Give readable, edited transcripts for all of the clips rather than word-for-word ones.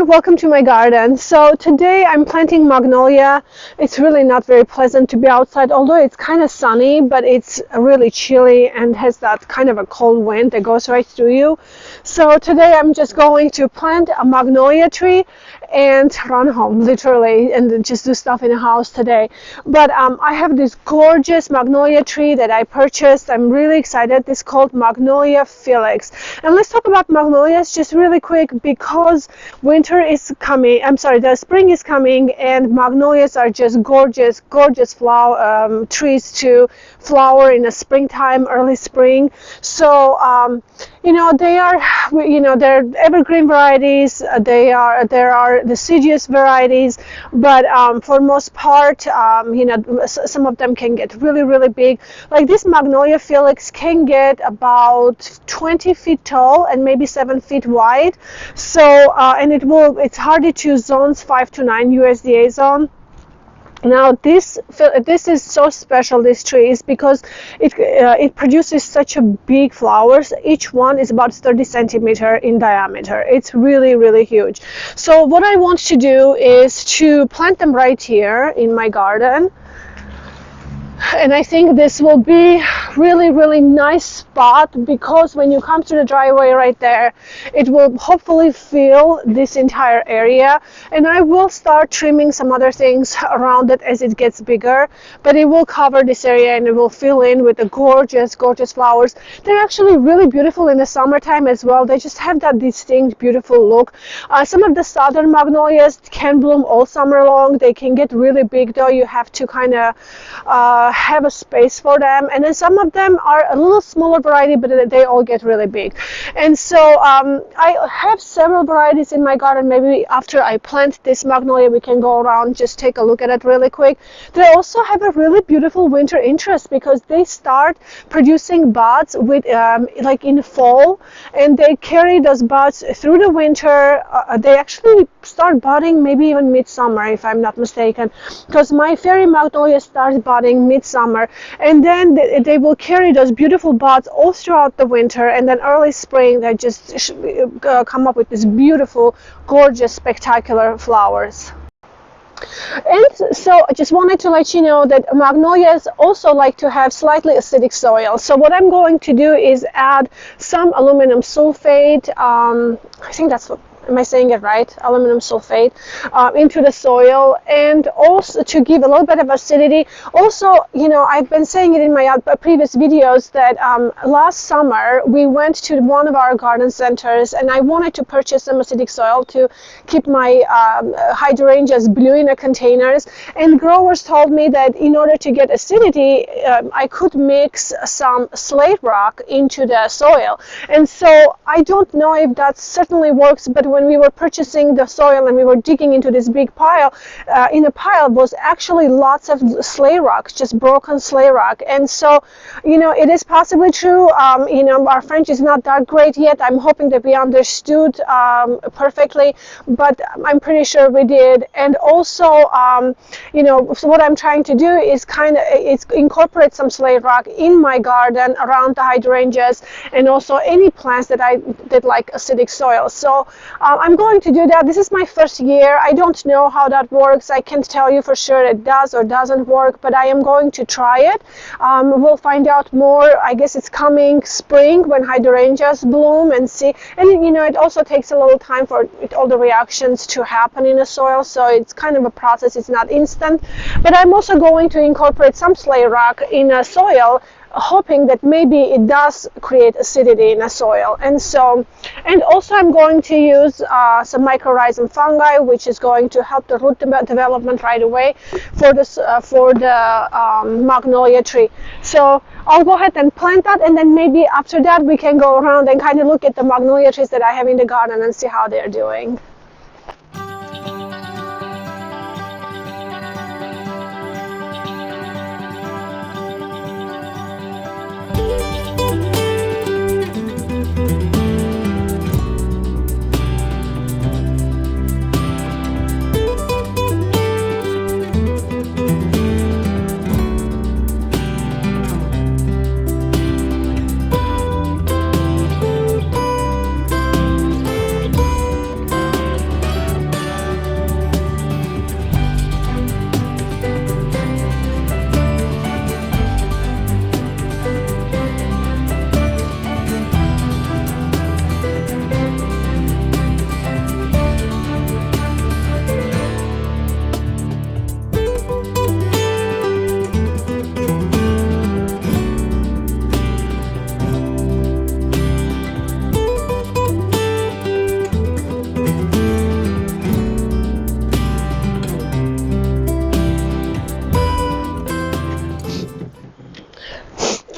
welcome to my garden. So today I'm planting Magnolia. It's really not very pleasant to be outside, although it's kind of sunny, but it's really chilly and has that kind of a cold wind that goes right through you. So today I'm just going to plant a Magnolia tree and run home, literally, and just do stuff in the house today. But I have this gorgeous Magnolia tree that I purchased. I'm really excited. It's called Magnolia Felix. And let's talk about Magnolias just really quick, because winter is coming. The spring is coming, and Magnolias are just gorgeous, gorgeous flower trees to flower in the springtime, early spring. So they're evergreen varieties. There are deciduous varieties, but for most part, some of them can get really, really big. Like this Magnolia Felix can get about 20 feet tall and maybe 7 feet wide. So it's hard to choose zones 5 to 9 USDA zone. Now this is so special, this tree, is because it produces such a big flowers. Each one is about 30 centimeter in diameter. It's really, really huge. So what I want to do is to plant them right here in my garden. And I think this will be really, really nice spot, because when you come to the driveway right there, it will hopefully fill this entire area. And I will start trimming some other things around it as it gets bigger, but it will cover this area and it will fill in with the gorgeous, gorgeous flowers. They're actually really beautiful in the summertime as well. They just have that distinct, beautiful look. Some of the southern magnolias can bloom all summer long. They can get really big though. You have to kind of have a space for them, and then some of them are a little smaller variety, but they all get really big. And so I have several varieties in my garden. Maybe after I plant this Magnolia, we can go around, just take a look at it really quick. They also have a really beautiful winter interest, because they start producing buds with like in fall, and they carry those buds through the winter. They actually start budding maybe even midsummer, if I'm not mistaken, because my fairy Magnolia starts budding midsummer, and then they will carry those beautiful buds all throughout the winter, and then early spring they just come up with these beautiful, gorgeous, spectacular flowers. And so I just wanted to let you know that magnolias also like to have slightly acidic soil. So what I'm going to do is add some aluminum sulfate. I think that's what, am I saying it right? Aluminum sulfate into the soil, and also to give a little bit of acidity. Also, I've been saying it in my previous videos that last summer we went to one of our garden centers, and I wanted to purchase some acidic soil to keep my hydrangeas blue in the containers. And growers told me that in order to get acidity, I could mix some slate rock into the soil. And so I don't know if that certainly works, but when we were purchasing the soil and we were digging into this big pile, in the pile was actually lots of slate rocks, just broken slate rock. And so, it is possibly true. Our French is not that great yet. I'm hoping that we understood perfectly, but I'm pretty sure we did. And also, so what I'm trying to do is incorporate some slate rock in my garden around the hydrangeas, and also any plants that like acidic soil. So I'm going to do that. This is my first year. I don't know how that works. I can't tell you for sure it does or doesn't work, but I am going to try it. We'll find out more. I guess it's coming spring when hydrangeas bloom, and see. And it also takes a little time for all the reactions to happen in the soil, so it's kind of a process. It's not instant. But I'm also going to incorporate some slate rock in a soil, hoping that maybe it does create acidity in the soil. And also I'm going to use some mycorrhizal fungi, which is going to help the root development right away for the Magnolia tree. So I'll go ahead and plant that, and then maybe after that we can go around and kind of look at the Magnolia trees that I have in the garden and see how they're doing.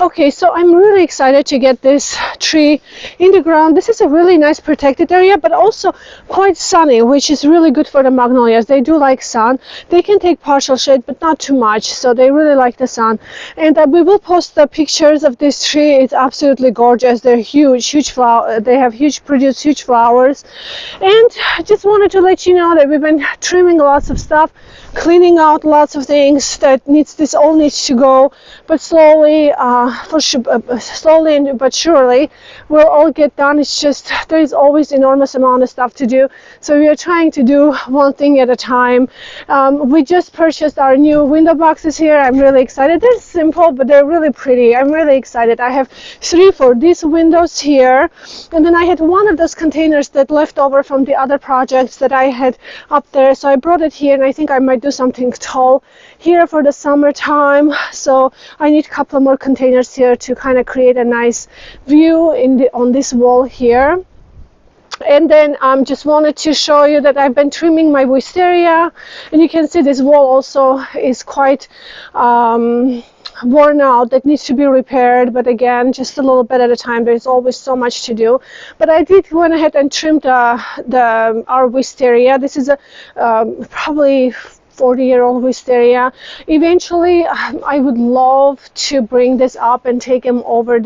Okay, so I'm really excited to get this tree in the ground. This is a really nice protected area, but also quite sunny, which is really good for the magnolias. They do like sun. They can take partial shade, but not too much, so they really like the sun. And we will post the pictures of this tree. It's absolutely gorgeous. They're huge, huge flower. They have produce huge flowers. And I just wanted to let you know that we've been trimming lots of stuff, cleaning out lots of things that all needs to go, but slowly but surely we'll all get done. It's just there's always enormous amount of stuff to do, so we are trying to do one thing at a time. We just purchased our new window boxes here. I'm really excited. They're simple, but they're really pretty. I'm really excited. I have 3 for these windows here, and then I had one of those containers that left over from the other projects that I had up there, so I brought it here, and I think I might do something tall here for the summertime. So I need a couple more containers here to kind of create a nice view on this wall here. And then just wanted to show you that I've been trimming my wisteria, and you can see this wall also is quite worn out. That needs to be repaired, but again, just a little bit at a time. There's always so much to do, but I did went ahead and trimmed our wisteria. This is a probably 40-year-old wisteria. Eventually, I would love to bring this up and take him over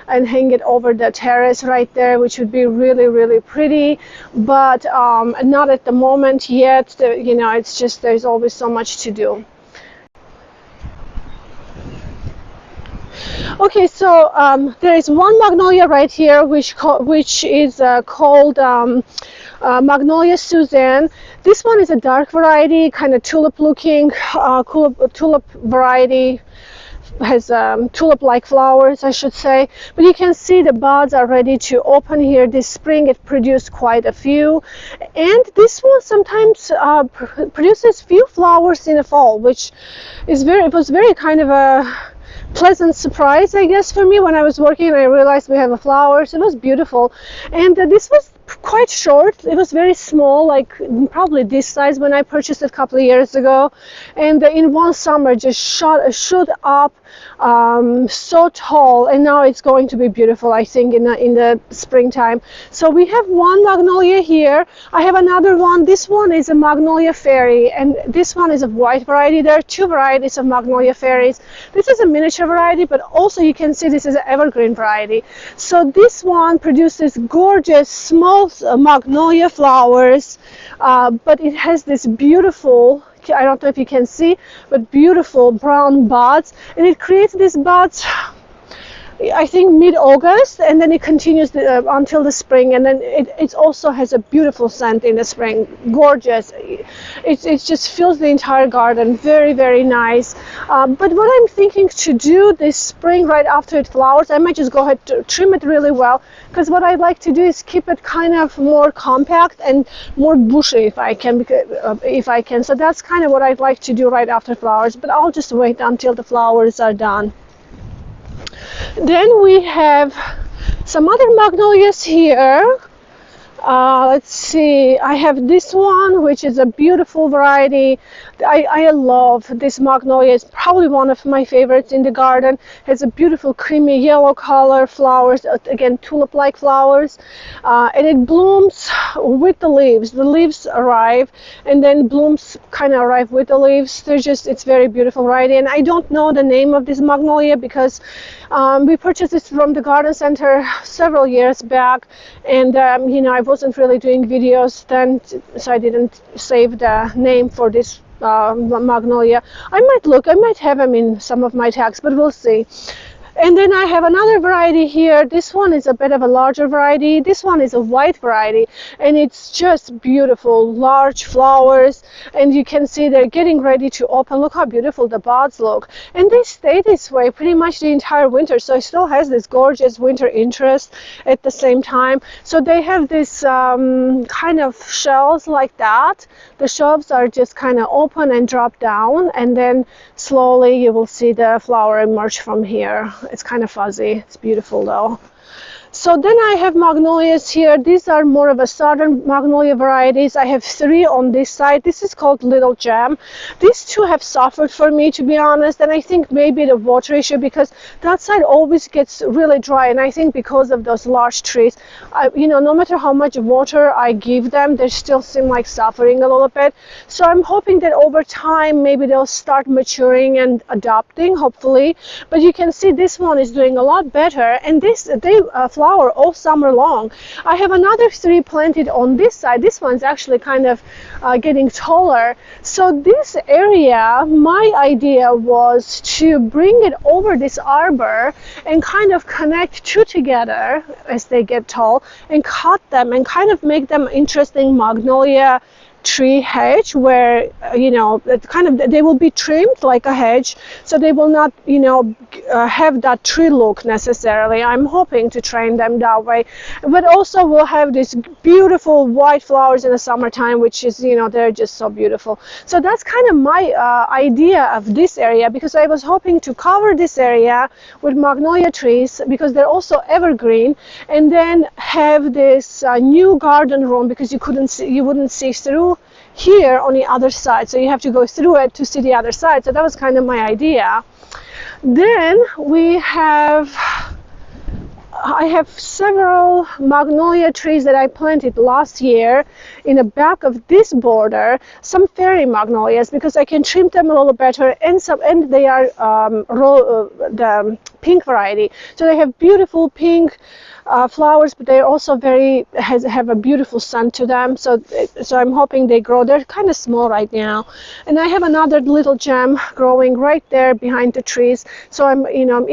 and hang it over the terrace right there, which would be really, really pretty. But not at the moment yet. You know, it's just there's always so much to do. Okay, so there is one magnolia right here, which is called Magnolia Suzanne. This one is a dark variety, kind of tulip-looking, tulip variety. Has tulip-like flowers, I should say, but you can see the buds are ready to open here. This spring it produced quite a few, and this one sometimes produces few flowers in the fall, which is it was very kind of a pleasant surprise, I guess, for me. When I was working and I realized we have flowers, it was beautiful. And this was quite short. It was very small, like probably this size when I purchased it a couple of years ago, and in one summer just shot up so tall, and now it's going to be beautiful, I think, in the springtime. So we have one magnolia here. I have another one. This one is a Magnolia Fairy, and this one is a white variety. There are 2 varieties of Magnolia Fairies. This is a miniature variety, but also you can see this is an evergreen variety. So this one produces gorgeous small magnolia flowers, but it has this beautiful, I don't know if you can see, but beautiful brown buds, and it creates these buds I think mid-August, and then it continues until the spring, and then it also has a beautiful scent in the spring. Gorgeous. It just fills the entire garden. Very, very nice. But what I'm thinking to do this spring, right after it flowers, I might just go ahead to trim it really well, because what I'd like to do is keep it kind of more compact and more bushy if I can. So that's kind of what I'd like to do right after flowers, but I'll just wait until the flowers are done. Then we have some other magnolias here. Let's see, I have this one, which is a beautiful variety. I love this magnolia. It's probably one of my favorites in the garden. It has a beautiful creamy yellow color, flowers, again tulip-like flowers, and it blooms with the leaves. The leaves arrive, and then blooms kind of arrive with the leaves. It's very beautiful variety, and I don't know the name of this magnolia because we purchased this from the garden center several years back, and you know, I wasn't really doing videos then, so I didn't save the name for this magnolia. I might have them in some of my tags, but we'll see. And then I have another variety here. This one is a bit of a larger variety. This one is a white variety, and it's just beautiful, large flowers, and you can see they're getting ready to open. Look how beautiful the buds look, and they stay this way pretty much the entire winter, so it still has this gorgeous winter interest at the same time. So they have this kind of shells like that. The shelves are just kind of open and drop down, and then slowly you will see the flower emerge from here. It's kind of fuzzy. It's beautiful though. So then I have magnolias here. These are more of a southern magnolia varieties. I have 3 on this side. This is called Little Gem. These 2 have suffered for me, to be honest, and I think maybe the water issue, because that side always gets really dry, and I think because of those large trees, you know, no matter how much water I give them, they still seem like suffering a little bit. So I'm hoping that over time maybe they'll start maturing and adopting, hopefully. But you can see this one is doing a lot better, and they flower all summer long. I have another 3 planted on this side. This one's actually kind of getting taller. So this area, my idea was to bring it over this arbor and kind of connect 2 together as they get tall and cut them and kind of make them interesting magnolia tree hedge, where you know, kind of they will be trimmed like a hedge, so they will not, you know, have that tree look necessarily. I'm hoping to train them that way, but also we'll have these beautiful white flowers in the summertime, which is, you know, they're just so beautiful. So that's kind of my idea of this area, because I was hoping to cover this area with magnolia trees because they're also evergreen, and then have this new garden room, because you wouldn't see through here on the other side, so you have to go through it to see the other side. So that was kind of my idea. Then I have several magnolia trees that I planted last year in the back of this border, some fairy magnolias, because I can trim them a little better, and they are the pink variety, so they have beautiful pink flowers, but they also have a beautiful scent to them. So I'm hoping they grow. They're kind of small right now, and I have another Little Gem growing right there behind the trees. So I'm, you know,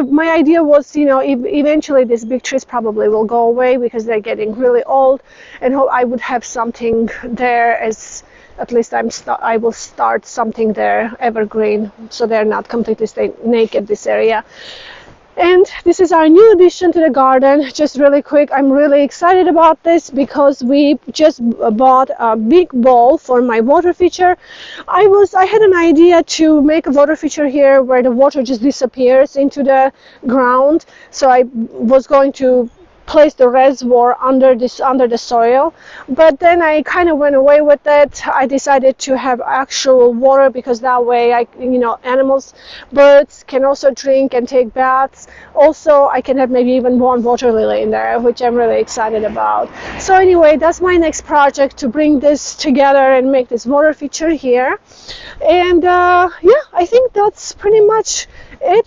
my idea was, you know, eventually these big trees probably will go away because they're getting really old, and I would have something there, as at least I will start something there, evergreen, so they're not completely naked, this area. And this is our new addition to the garden. Just really quick, I'm really excited about this because we just bought a big bowl for my water feature. I had an idea to make a water feature here where the water just disappears into the ground. So I was going to place the reservoir under the soil, but then I kind of went away with it. I decided to have actual water, because that way you know, animals, birds can also drink and take baths. Also, I can have maybe even one water lily in there, which I'm really excited about. So anyway, that's my next project, to bring this together and make this water feature here. And yeah, I think that's pretty much it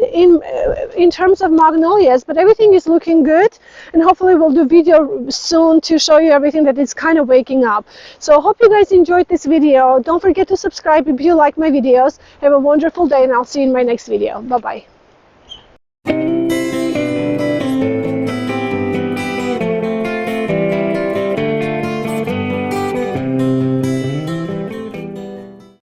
in terms of magnolias, but everything is looking good, and hopefully we'll do video soon to show you everything that is kind of waking up. So hope you guys enjoyed this video. Don't forget to subscribe if you like my videos. Have a wonderful day, and I'll see you in my next video. Bye bye.